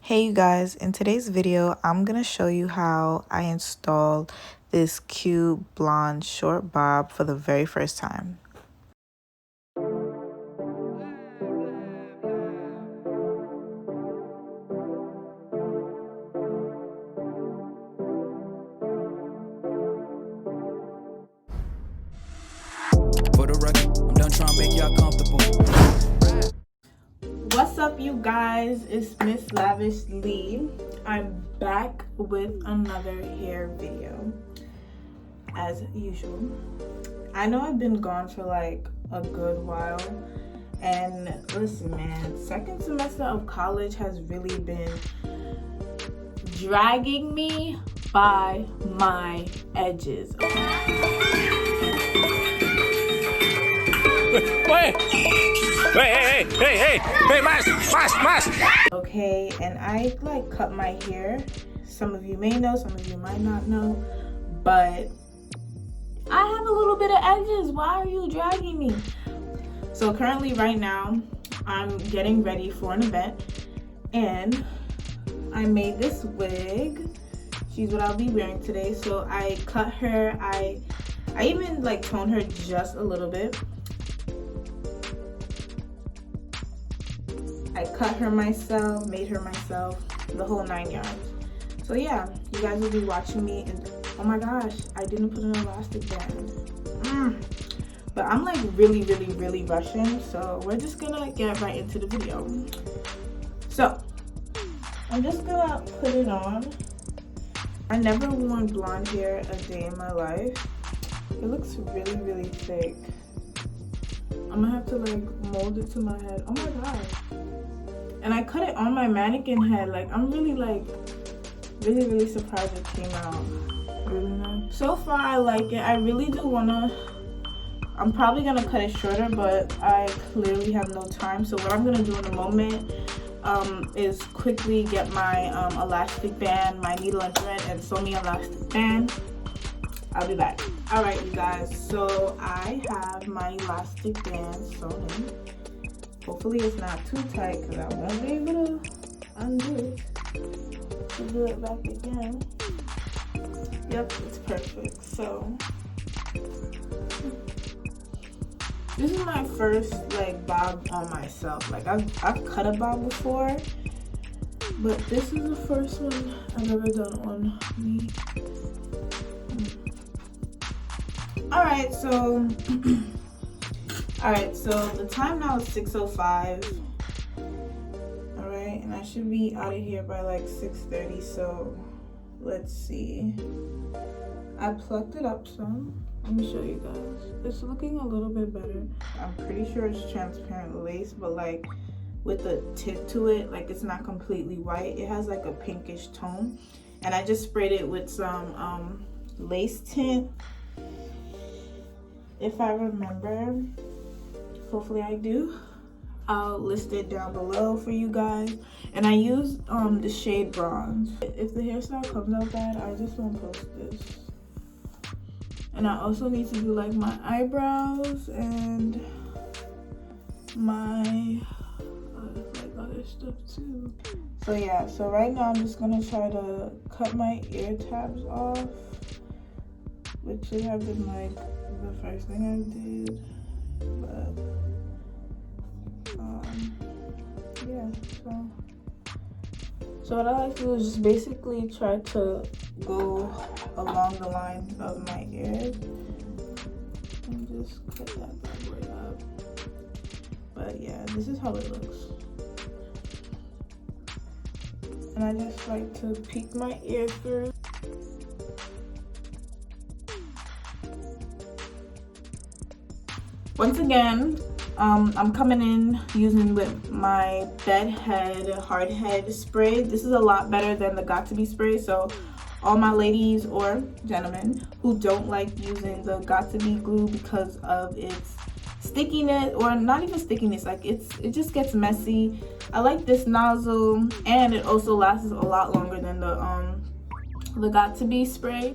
Hey you guys, in today's video I'm gonna show you how I installed this cute blonde short bob for the very first time. For the record, I'm done trying to make y'all comfortable. What's up you guys, it's MisslavishlÍ. I'm back with another hair video as usual. I know I've been gone for like a good while, and listen man, second semester of college has really been dragging me by my edges. Hey, mask. Okay, and I like cut my hair. Some of you may know, some of you might not know, but I have a little bit of edges. Why are you dragging me? So currently right now I'm getting ready for an event, and I made this wig. She's what I'll be wearing today. So I cut her, I even like toned her just a little bit. I cut her myself, made her myself, the whole 9 yards. So yeah, you guys will be watching me, and oh my gosh, I didn't put an elastic band. But I'm like really rushing, so we're just gonna get right into the video. So I'm just gonna put it on. I never worn blonde hair a day in my life. It looks really thick. I'm gonna have to like mold it to my head. Oh my god. And I cut it on my mannequin head. Like I'm really surprised it came out really nice. So far I like it. I really do wanna, I'm probably gonna cut it shorter, but I clearly have no time. So what I'm gonna do in a moment is quickly get my elastic band, my needle and thread, and sew me elastic band. I'll be back. Alright you guys, so I have my elastic band sewn in. Hopefully it's not too tight because I won't be able to undo it. To do it back again. Yep, it's perfect. So this is my first like bob on myself. Like I've cut a bob before, but this is the first one I've ever done on me. Alright, so the time now is 6:05. Alright, and I should be out of here by like 6:30, so let's see. I plucked it up some. Let me show you guys. It's looking a little bit better. I'm pretty sure it's transparent lace, but like with the tip to it, like it's not completely white. It has like a pinkish tone. And I just sprayed it with some lace tint. If I remember, hopefully I do. I'll list it down below for you guys. And I used the shade bronze. If the hairstyle comes out bad, I just won't post this. And I also need to do like my eyebrows and my like other stuff too. So yeah, so right now I'm just gonna try to cut my ear tabs off, which should have been like the first thing I did, but yeah, so what I like to do is just basically try to go along the lines of my ears and just cut that bad boy up. But yeah, this is how it looks. And I just like to peek my ear through. Once again, I'm coming in using with my bed head hard head spray. This is a lot better than the Got To Be spray. So all my ladies or gentlemen who don't like using the Got To Be glue because of its stickiness, or not even stickiness, like it just gets messy. I like this nozzle, and it also lasts a lot longer than the Got To Be spray.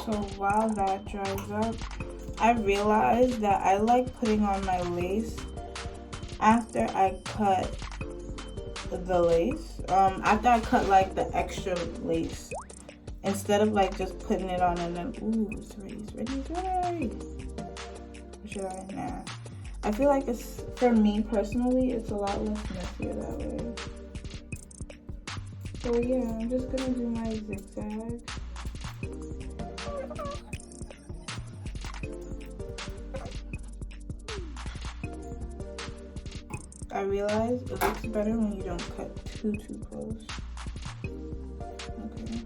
So while that dries up, I realized that I like putting on my lace after I cut the lace. After I cut like the extra lace, instead of like just putting it on and then it's ready. Should I? Nah. I feel like it's, for me personally, it's a lot less messier that way. So yeah, I'm just gonna do my zigzag. I realize it looks better when you don't cut too close. Okay.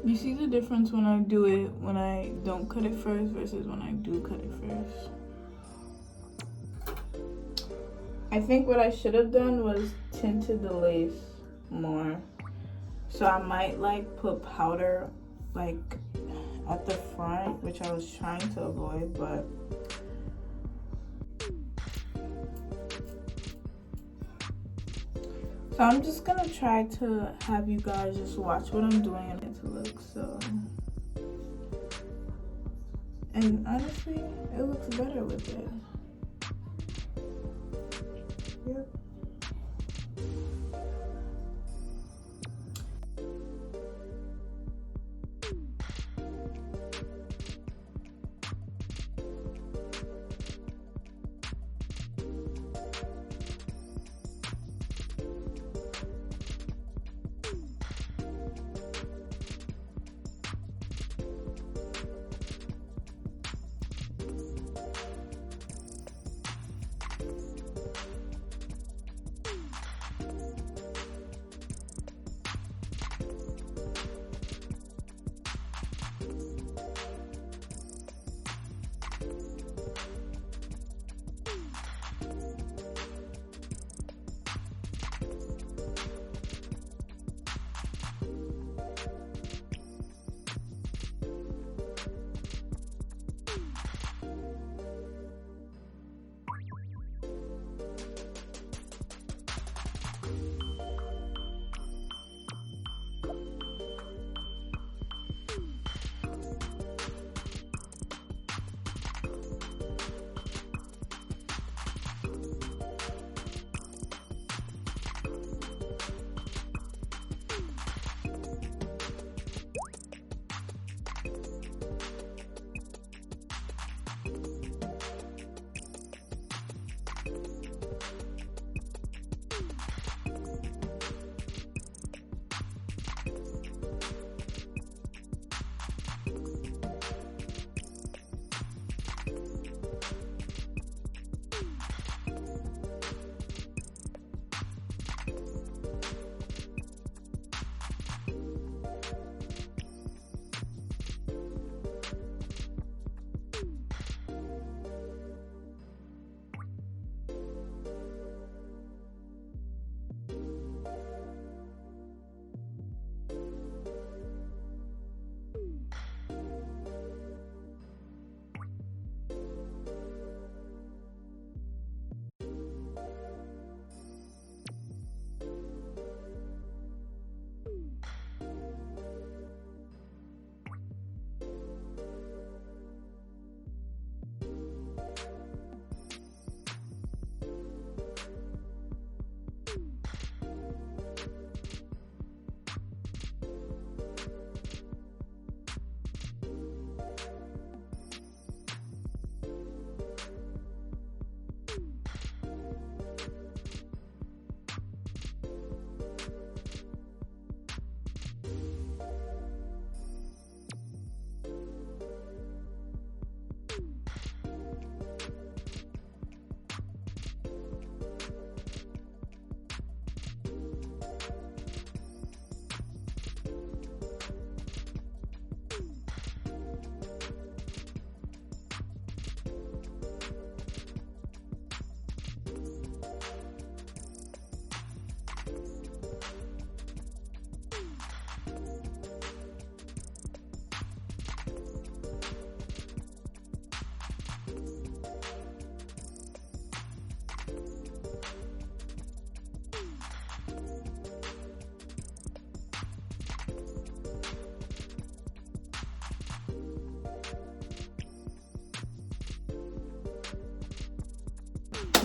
You see the difference when I do it when I don't cut it first versus when I do cut it first. I think what I should have done was tinted the lace more. So I might like put powder like at the front, which I was trying to avoid, but so I'm just gonna try to have you guys just watch what I'm doing and it to look so. And honestly, it looks better with it. Yep.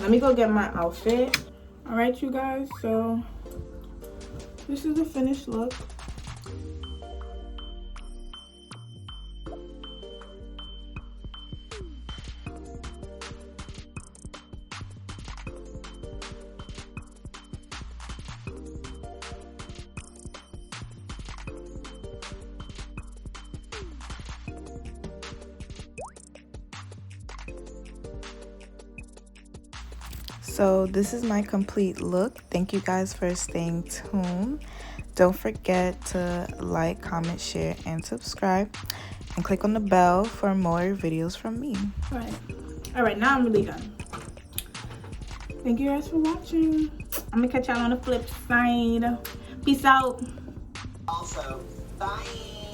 let me go get my outfit. All right, you guys, so this is the finished look. So this is my complete look. Thank you guys for staying tuned. Don't forget to like, comment, share, and subscribe. And click on the bell for more videos from me. All right, now I'm really done. Thank you guys for watching. I'm gonna catch y'all on the flip side. Peace out. Also, bye.